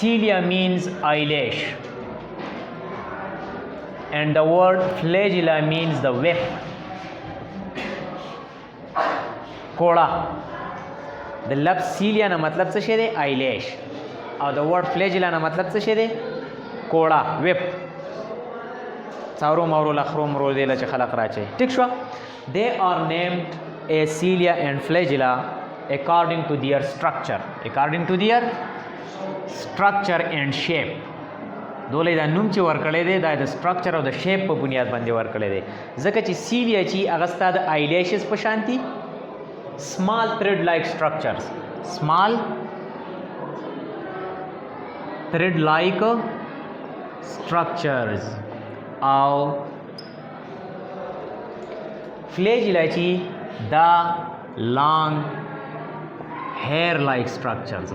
cilia means eyelash and the word flagella means the whip. کوړه د لفظ cilia نه مطلب څه شی دی؟ eyelash او د word flagella نه مطلب څه شی دی؟ کوړه whip. څاورو مورو لخرو مرو دی چې خلق راچي. ټیک شو. they are named as cilia and flagella according to their structure and shape. دولې دا نوم چې ورکړی دی دا د سټرکچر او د شیپ په بنیاد باندې ورکړی دی ځکه چې سیلیا چې هغه ستا د آیلیشز په شان دي small thread like structures او flagella چې دا long hair like structures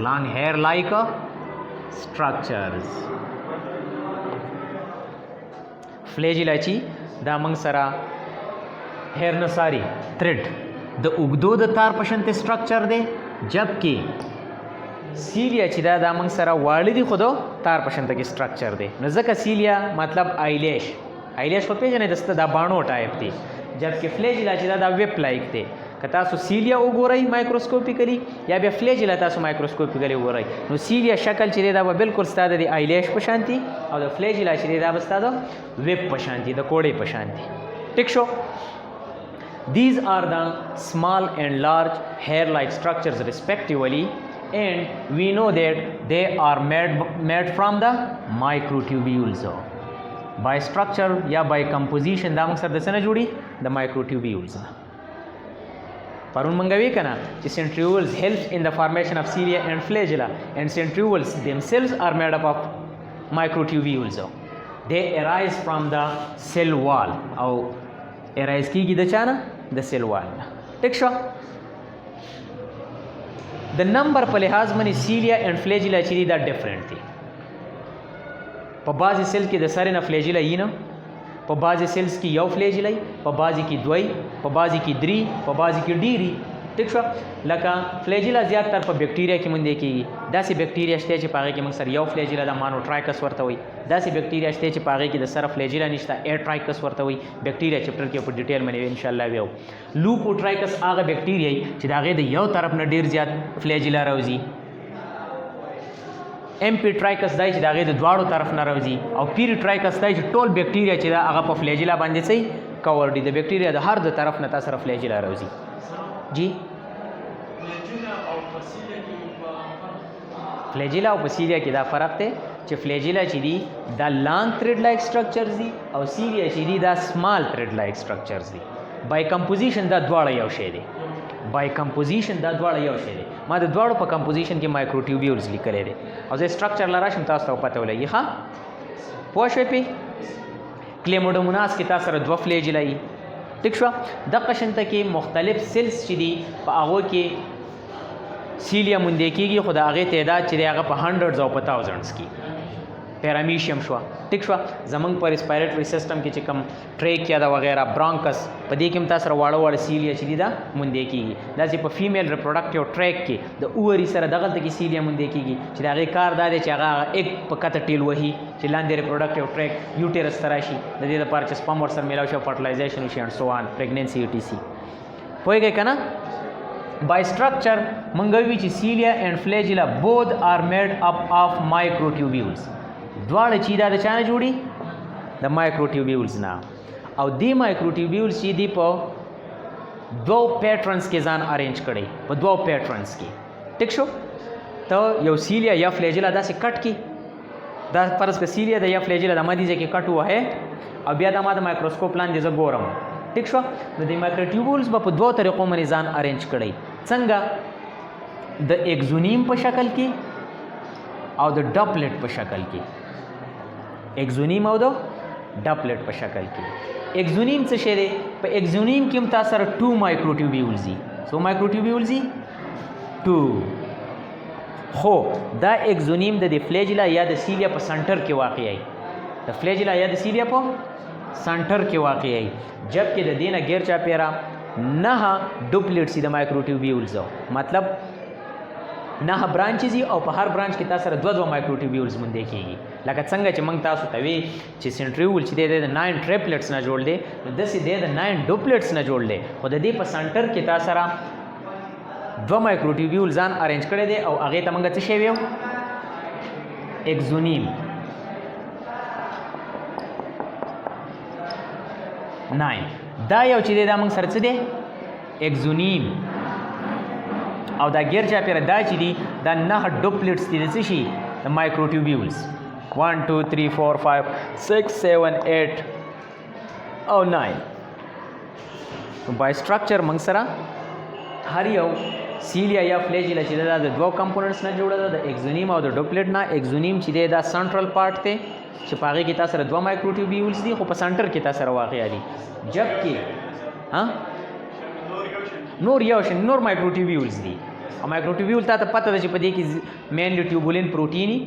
flagella چې دا موږ سره هیر نه ساري thread د اوږدو د تار په شانتې سټرکچر دی جبکې سیلیا چې دا موږ سره واړه دي خو د تار په شانته کې سټرکچر دی نو ځکه سیلیا مطلب آیلیش خو پیژنئ دسته دا باڼو ټایپ دی جبکې فلیجلا چې دا ویب لایک دی که تاسو سیلیا وګورئ مایکروسکوپیکلی یا بیا فلیجلا تاسو مایکروسکوپیکلی وګورئ نو سیلیا شکل چې دی دا به بالکل ستا د آیلیش په شانتي او د فلیجلا چې دی دا به ستا د ویب په شانتي د کوړې په شانتي. ټیک شو. These are the small and large hair-like structures respectively, and we know that they are made from the microtubules. By structure या by composition دا موږ سره د څه نه جوړي؟ د microtubules نه. پرون موږ وی کنه چې centrioles help in the formation of cilia and flagella, and centrioles themselves are made up of microtubules. They arise from the cell wall او arise کیږي د چا نه؟ د سیل وال نه. ټیک شو. د نمبر په لحاظ باندې سیلیا اینڈ فلیجلا چې دي دا ډیفرنٹ دي. په بعضې سیل کې د سرې نه فلیجلا یي نه، په بعضې سیلز کې یو فلیجلا یي، په بعضې کې دوی، په بعضې کې درې، په بعضې کې ډېرې. ټیک شو. لکه فلیجلا زیاتره په بیکټیریا کې موندې کېږي. داسې بیکټیریا شته چې په هغې کې موږ سره یو فلیجلا د مانوټرایکس ورته وایي. داسې بیکټیریا شته چې په هغې کې د سره فلیجلا نشته ایټرایکس ورته وایي. بیکټیریا چپټر کې په ډیټیل باندې انشاءالله ویو. لوپوټرایکس هغه بیکټیریا چې د هغې د یو طرف نه ډېر زیات فلیجلا راوځي. امپیټرایکس دی چې د هغې د دواړو طرف نه راوځي، او پیریټرایکس دی چې ټول بیکټیریا چې دا هغه په فلیجلا باندې څه کور دي. د بیکټیریا د هر د طرف نه تا سره فلیجلا راوځي. جی فلیجلا او په سیلیا کې دا فرق دی چې فلیجلا چې دي دا لانګ تھریډ لایک سټرکچرز دي او سیلیا چې دي دا سمال تھریډ لایک سټرکچرز دي. بای کمپوزیشن دا دواړه یو شی دی. ما د دواړو په کمپوزیشن کې مایکروټیوبیولز لیکلی دی او زه سټرکچر لراشم تاسو ته پته ولګي. ښه پوه شوئ پې کلیموډوموناس کې تاسو سره دوه فلیجلا یي. ټیک شوه. دغه شانته کې مختلف سیلز چې دي په هغو کې سیلیا موندې کېږي خو د هغې تعداد چې دی هغه په هنډرډز او په تاوزنډز کې. پیرامیشیم شوه. ټیک شوه. زمونږ په ریسپایریټري سیسټم کې چې کوم ټریک یا د وغیره برانکس په دې کې هم تاسو سره واړه واړه سیلیا چې دي دا موندې کېږي. داسې په فیمیل ریپروډکټیو ټریک کې د اووري سره دغلته کې سیلیا موندې کېږي چې د هغې کار دا دی چې هغه ایک په کته ټیل وهي چې لاندې ریپروډکټیو ټریک یوټیرس ته راشي د دې لپاره چې سپم ورسره میلاو شي او فرټیلایزیشن وشي اینډ سو آن پریګنینسي ای ټي سي. پوهېږئ که نه؟ By structure موږ وی چې cilia and flagella both are made up of microtubules. دواړه چې دا د چا نه جوړي؟ د microtubules نه. او دې microtubules چې دي په دوو پیټرنز کې ځان ارینج کړي، په دوو پیټرنز کې. ټیک شو. ته یو cilia یا flagella داسې کټ کې دا فرض که cilia د یا flagella د مدې ځای کې کټ ووهې او بیا دا ما د مایکروسکوپ لاندې زه ګورم. ټیک شو. نو د مایکروټیوبولز به په دوو طریقو باندې ځان ارینج کړی. څنګه؟ د ایکزونیم په شکل کې او د ډپلټ په شکل کې. ایکزونیم او د ډپلټ په شکل کې. ایکزونیم څه شی دی؟ په ایکزونیم کې هم تاسو سره 2 مایکروټیوبولز دي. څو مایکروټیوبولز دي؟ 2. خو دا ایکزونیم د فلیجلا یا د سیلیا په سنټر کې واقع دی. د فلیجلا یا د سیلیا په سنټر کې واقع دی، جبکې د دې نه غیر چاپیره 9 ډوپلیټس د مایکروټیوبیولز. مطلب نه برانچز او په هر برانچ کې تاسو سره دوه مایکروټیوبیولز مونږ کېږي لکه څنګه چې موږ تاسو ته وی چې سنټریول چې دی د 9 ټریپلټس نه جوړ دی نو داسې دی د 9 ډوپلټس نه جوړ دی خو د دې په سنټر کې تاسو سره دوه مایکروټیوبیول ځان ارینج کړی دی او هغې ته موږ څه شی ویو اگزونیم 9 دا یو چې دی دا موږ سره څه دی اگزونیم او دا غیر چاپیره دا چې دي دا 9 ډوپلټس دي د څه شي د مایکروټیوبیولز 1 2 3 4 5 6 7 8 او 9 بای سټرکچر موږ سره هر یو سیلیا یا فلیجیلا چې دا د دوه کمپوننټس نه جوړه ده د اگزونیم او د ډوپلټ نه اگزونیم چې دی دا سنټرل پارت دی چې په هغې کې تاسو سره دوه مایکروټیوبیولز دي خو په سنټر کې تاسو سره واقع دي جبکې نور یو شی نور مایکروټیوبیولز دي او مایکروټیوبیول ته پته ده چې په دې کې مینلی ټیوبولین پروټینی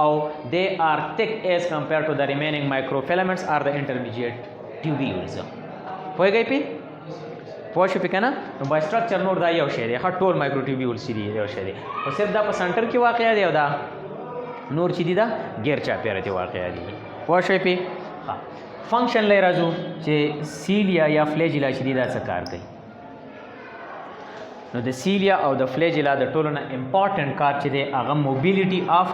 او دے آر thick as compared to the remaining microfilaments are the intermediate tubules پوهیږئ پې پوه شو پې که نه نو بای سټرکچر نور دا یو شی دی ښه ټول مایکروټیوبیولز چې دي یو شی دی خو صرف دا په سنټر کې واقع دی او دا نور چې دي دا غیر چاپیره کې واقع دي پوه شوئ پې ښه فنکشن لی راځو چې سیلیا یا فلیجیلا چې دي دا څه کار کوي نو د سیلیا او د فلیجیلا د ټولو نه امپورټنټ کار چې دی هغه موبیلیټي آف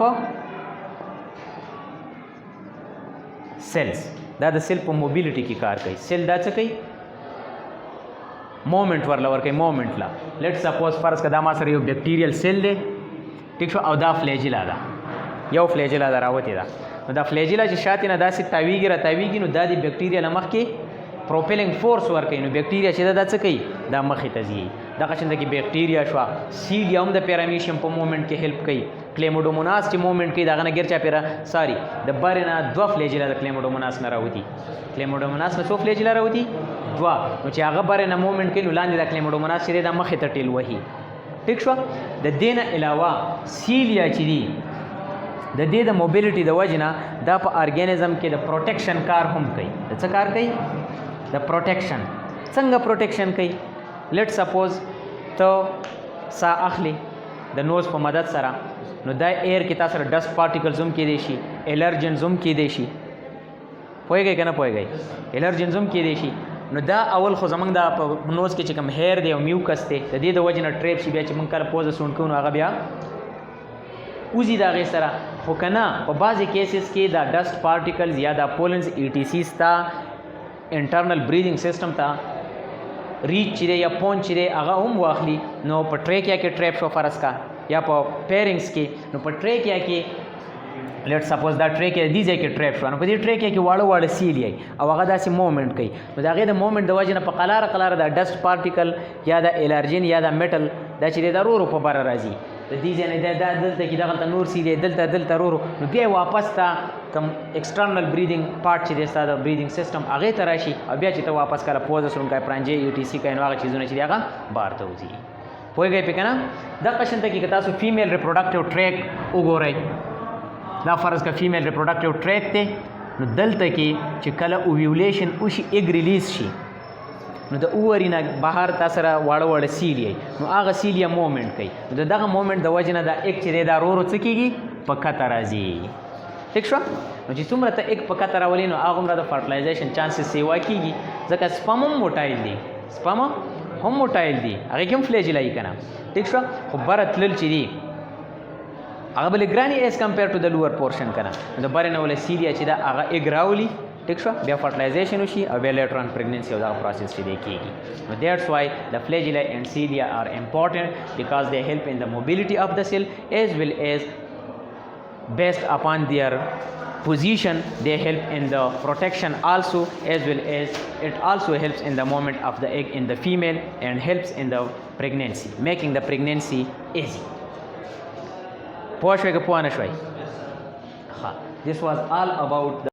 سیلز دا د سیل په موبیلیټي کې کار کوي سیل دا څه کوي مومنټ ورله ورکوي مومنټ لا لیټ سپوز فرض که دا ما سره یو بیکټیریل سیل دی ټیک شو او دا فلیجیلا ده یو فلیجیلا ده راوتې ده نو دا فلیجیلا چې شاتې نه داسې تاویږي را تاویږي نو دا د بیکټیریا نه مخکې پروپیلنګ فورس ورکوي نو بیکټیریا چې دا څه کوي دا مخې ته ځي دغه شان کې بیکټیریا شوه سیلیا هم د پیرامیشیم په مومنټ کې هیلپ کوي کلیموډوموناس چې مومنټ کوي دغه نه ګیر چاپېره ساري د برې نه دوه فلیجیلا د کلیموډوموناس نه راوځي کلیموډوموناس نه څو فلیجیلا راوځي دوه نو چې هغه برې نه مومنټ کوي نو لاندې د کلیموډوموناس چې دی دا مخې ته ټیل وهي ټیک شوه د دې نه علاوه سیلیا چې دي د دې د موبیلیټي د وجې نه دا په ارګینزم کې د پروټیکشن کار هم کوي د څه کار کوي د پروټیکشن څنګه پروټیکشن کوي لیټ سپوز ته سا اخلي د نوز په مدد سره نو دا ایر کې تاسو سره ډسټ پارټیکلز هم کېدی شي الرجنز هم کېدی شي پوهیږئ که نه پوهیږئ الرجنز هم کېدی شي نو دا اول خو زمونږ دا په نوز کې چې کوم هیر دی او میوکس دی د دې د وجې نه ټریپ شي بیا چې مونږ کله پوزه سونډ کوو نو هغه بیا وځي د هغې سره خو که نه په بعضې کیسز کې دا ډسټ پارټیکلز یا دا پولنز ETC ستا انټرنل بریدنګ سسټم ته ریچ چې دی یا پونچ چې دی هغه هم واخلي نو په ټریکیا کې ټریپ شو فرض کا یا په پیرنګس کې نو په ټریکیا کې لیټ سپوز دا ټریکیا دې ځای کې ټریپ شو نو په دې ټریکیا کې واړه واړه سیلیا او هغه داسې مومنټ کوي نو د هغې د مومنټ د وجې نه په قلاره قلاره دا ډسټ پارټیکل یا د الرجین یا د میټل دا چې دی دا رو په بره راځي د دې ځای نه دا دلته کې دغلته نور سیلیا دلته رو نو بیا واپس ته کوم ایکسټرنل بریدنګ پارټ چې دی ستا د بریدنګ سسټم هغې ته راشي او بیا چې ته واپس کله پوزه سرون کوې پرانجې ETC کوې نو هغه چیزونه چې دی هغه بار ته وځي پوهېږئ پې که نه دغه شانته کې که تاسو فیمیل ریپروډکټیو ټریک وګورئ دا فرض که فیمیل ریپروډکټیو ټریک دی نو دلته کې چې کله اوویولیشن وشي ایګ ریلیز شي نو د اووري نه بهر تا سره واړه واړه سیلیا نو هغه سیلیا مومنټ کوي نو د دغه مومنټ د وجې نه دا ایګ چې دی دا رو څه کېږي په کته راځي ټیک شوه نو چې څومره ته ایګ په کته راولي نو هغومره د فرټیلایزیشن چانسز سیوا کېږي ځکه سپم هم موټایل دی سپم هم موټایل دی هغې کې هم فلیجیلا یي که نه ټیک شوه خو بره تلل چې دي هغه بلې ګرانې ایز کمپیر ټو د لوور پورشن که نه نو د برې نه وله سیلیا چې دا هغه ایګ راولي ټیک شوه بیا فرټیلایزیشن وشي او بیا لیټر آن پریګننسي او دغه پروسس چې دی کېږي نو دیټس وای د فلیجیلا اینډ سیلیا آر امپورټنټ بیکاز دے هیلپ ان د موبیلیټي آف د سیل ایز ویل ایز based upon their position they help in the protection also as well as it also helps in the movement of the egg in the female and helps in the pregnancy making the pregnancy easy poa shwai ka poa na shwai ha this was all about the